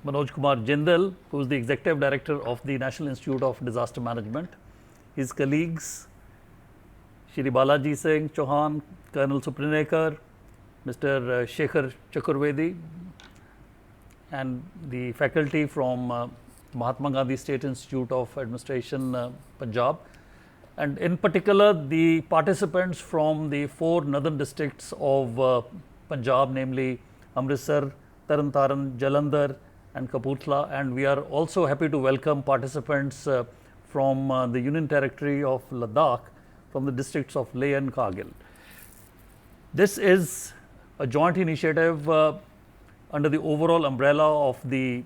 Manoj Kumar Jindal, who is the Executive Director of the National Institute of Disaster Management, his colleagues, Shri Balaji Singh Chauhan, Colonel Suprinekar, Mr. Shekhar Chaturvedi, and the faculty from Mahatma Gandhi State Institute of Administration, Punjab, and in particular the participants from the 4 northern districts of Punjab, namely Amritsar, Taran, Jalandhar, and Kapurthala, and we are also happy to welcome participants from the Union Territory of Ladakh, from the districts of Leh and Kargil. This is a joint initiative under the overall umbrella of the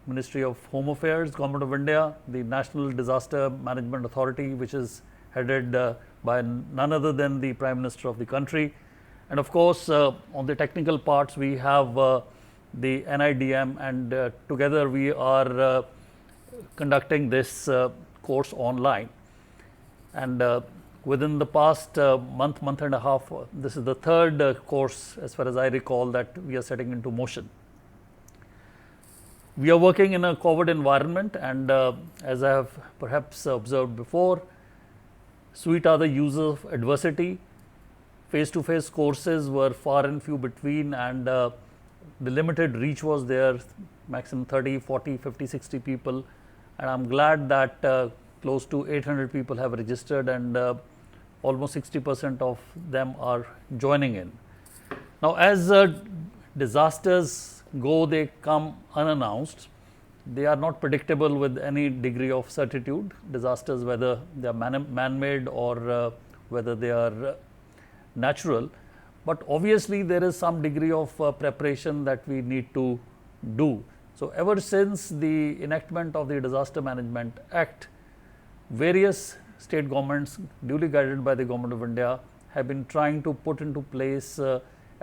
Ministry of Home Affairs, Government of India, the National Disaster Management Authority, which is headed by none other than the Prime Minister of the country. And of course, on the technical parts, we have the NIDM, and together we are conducting this course online. And within the past month and a half, this is the third course, as far as I recall, that we are setting into motion. We are working in a COVID environment, and as I have perhaps observed before, sweet are the uses of adversity. Face-to-face courses were far and few between, and the limited reach was there, maximum 30, 40, 50, 60 people, and I'm glad that close to 800 people have registered, and almost 60% of them are joining in. Now, as disasters go, they come unannounced. They are not predictable with any degree of certitude. Disasters, whether they are man-made or whether they are natural, but obviously there is some degree of preparation that we need to do. So, ever since the enactment of the Disaster Management Act, various state governments, duly guided by the Government of India, have been trying to put into place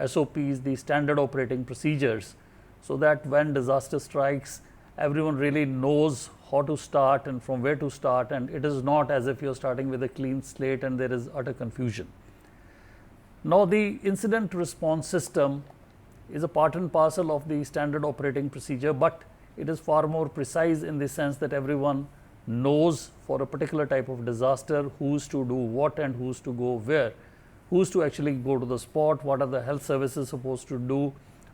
SOPs, the standard operating procedures, so that when disaster strikes, everyone really knows how to start and from where to start, and it is not as if you are starting with a clean slate and there is utter confusion. Now, the incident response system is a part and parcel of the standard operating procedure, but it is far more precise in the sense that everyone knows for a particular type of disaster who's to do what and who's to go where, who's to actually go to the spot, what are the health services supposed to do,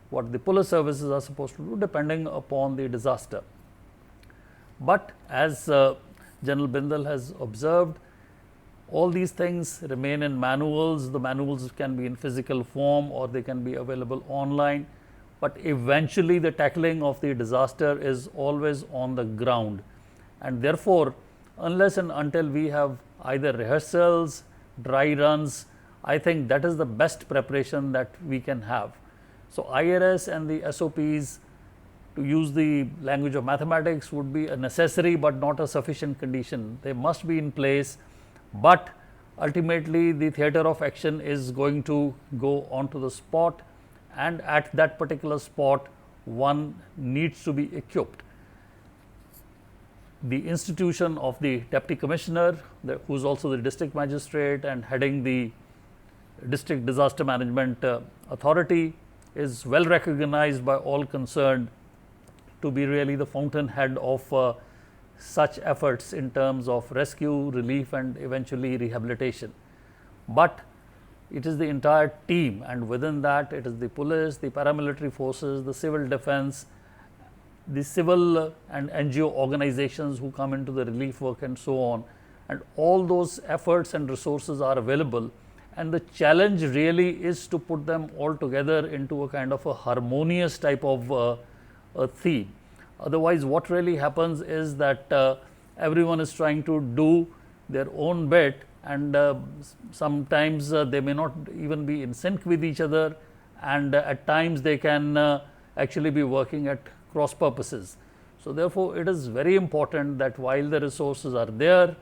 what the police services are supposed to do, depending upon the disaster. But as General Bindal has observed, all these things remain in manuals. The manuals can be in physical form or they can be available online, but eventually the tackling of the disaster is always on the ground, and therefore, unless and until we have either rehearsals, dry runs, I think that is the best preparation that we can have. So, IRS and the SOPs, to use the language of mathematics, would be a necessary but not a sufficient condition. They must be in place, but ultimately the theatre of action is going to go onto the spot, and at that particular spot one needs to be equipped. The institution of the Deputy Commissioner, who is also the District Magistrate and heading the District Disaster Management Authority, is well recognized by all concerned to be really the fountainhead of such efforts in terms of rescue, relief, and eventually rehabilitation. But it is the entire team, and within that it is the police, the paramilitary forces, the civil defense, the civil and NGO organizations who come into the relief work and so on, and all those efforts and resources are available, and the challenge really is to put them all together into a kind of a harmonious type of a theme. Otherwise, what really happens is that everyone is trying to do their own bit, and sometimes they may not even be in sync with each other, and at times they can actually be working at cross purposes. So, therefore, it is very important that while the resources are there,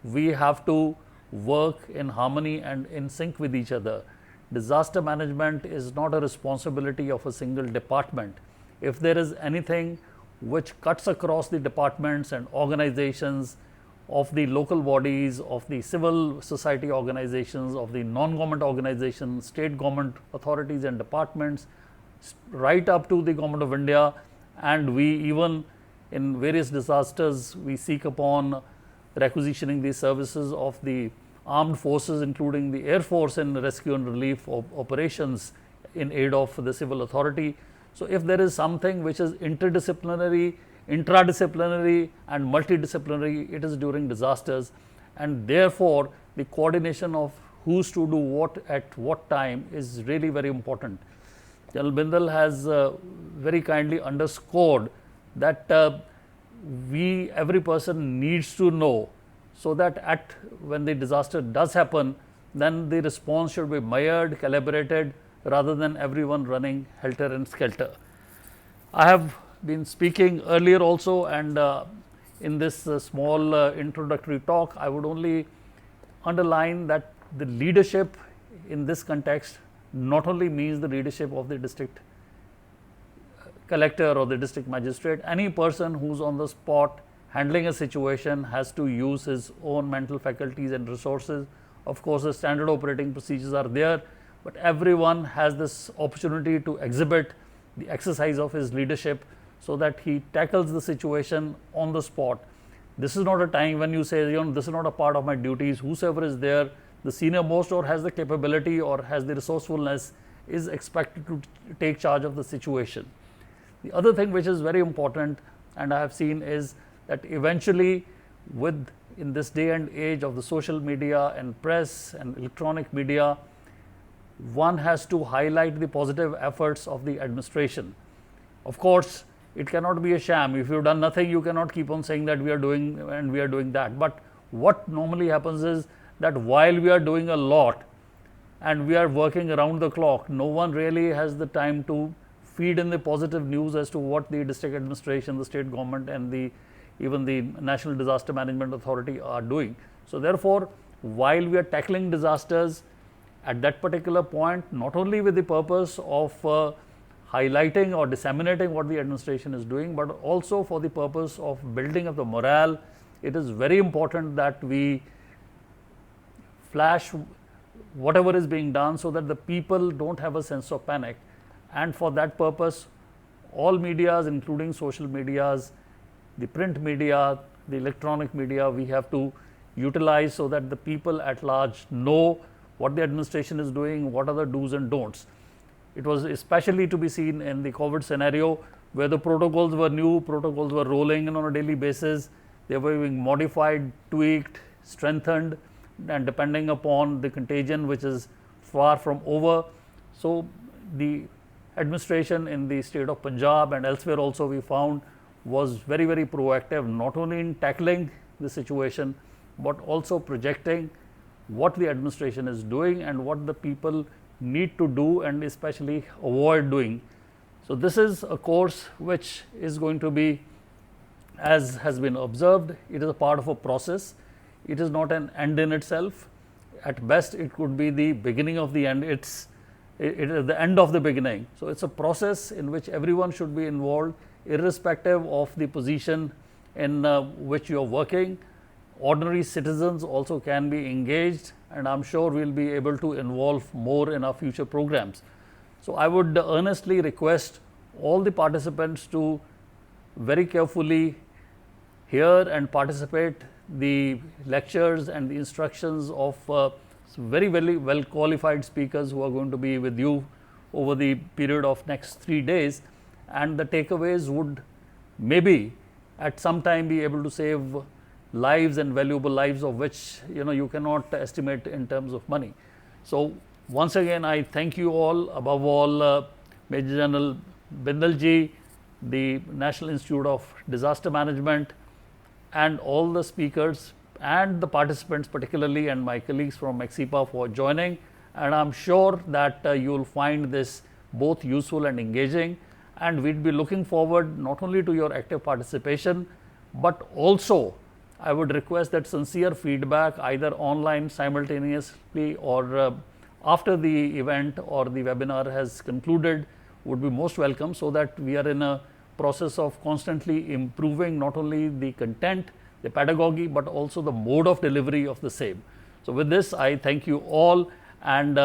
we have to work in harmony and in sync with each other. Disaster management is not a responsibility of a single department. If there is anything which cuts across the departments and organizations of the local bodies, of the civil society organizations, of the non-government organizations, state government authorities and departments, right up to the Government of India and we even in various disasters we seek upon requisitioning the services of the armed forces, including the Air Force, in rescue and relief operations in aid of the civil authority. So, if there is something which is interdisciplinary, intradisciplinary and multidisciplinary, it is during disasters, and therefore, the coordination of who's to do what at what time is really very important. General Bindal has very kindly underscored that every person needs to know, so that when the disaster does happen, then the response should be mired, calibrated, rather than everyone running helter and skelter. I have been speaking earlier also, and in this small introductory talk, I would only underline that the leadership in this context not only means the leadership of the district collector or the district magistrate. Any person who is on the spot handling a situation has to use his own mental faculties and resources. Of course, the standard operating procedures are there, but everyone has this opportunity to exhibit the exercise of his leadership, so that he tackles the situation on the spot. This is not a time when you say, this is not a part of my duties. Whosoever is there, the senior most or has the capability or has the resourcefulness, is expected to take charge of the situation. The other thing which is very important, and I have seen, is that eventually in this day and age of the social media and press and electronic media, one has to highlight the positive efforts of the administration. Of course, it cannot be a sham. If you have done nothing, you cannot keep on saying that we are doing and we are doing that. But what normally happens is that while we are doing a lot and we are working around the clock, no one really has the time to feed in the positive news as to what the district administration, the state government, and even the National Disaster Management Authority are doing. So, therefore, while we are tackling disasters at that particular point, not only with the purpose of highlighting or disseminating what the administration is doing, but also for the purpose of building up the morale, it is very important that we flash whatever is being done, so that the people do not have a sense of panic. And for that purpose, all medias, including social medias, the print media, the electronic media, we have to utilize, so that the people at large know what the administration is doing, what are the do's and don'ts. It was especially to be seen in the COVID scenario, where the protocols were new, protocols were rolling in on a daily basis. They were being modified, tweaked, strengthened, and depending upon the contagion, which is far from over. So, the administration in the state of Punjab and elsewhere also, we found, was very, very proactive, not only in tackling the situation, but also projecting what the administration is doing and what the people need to do and especially avoid doing. So, this is a course which is going to be, as has been observed, it is a part of a process. It is not an end in itself. At best, it could be the beginning of the end. It is the end of the beginning. So, it is a process in which everyone should be involved, irrespective of the position in which you are working. Ordinary citizens also can be engaged, and I am sure we will be able to involve more in our future programs. So, I would earnestly request all the participants to very carefully hear and participate the lectures and the instructions of very, very well qualified speakers who are going to be with you over the period of next 3 days, and the takeaways would maybe at some time be able to save lives and valuable lives, of which you cannot estimate in terms of money. So, once again I thank you all, above all Major General Bindal ji, the National Institute of Disaster Management, and all the speakers and the participants particularly, and my colleagues from MAXIPA for joining, and I am sure that you will find this both useful and engaging, and we will be looking forward not only to your active participation, but also I would request that sincere feedback, either online simultaneously or after the event or the webinar has concluded, would be most welcome, so that we are in a process of constantly improving not only the content, the pedagogy, but also the mode of delivery of the same. So, with this I thank you all and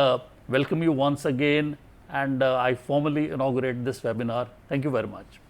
welcome you once again, and I formally inaugurate this webinar. Thank you very much.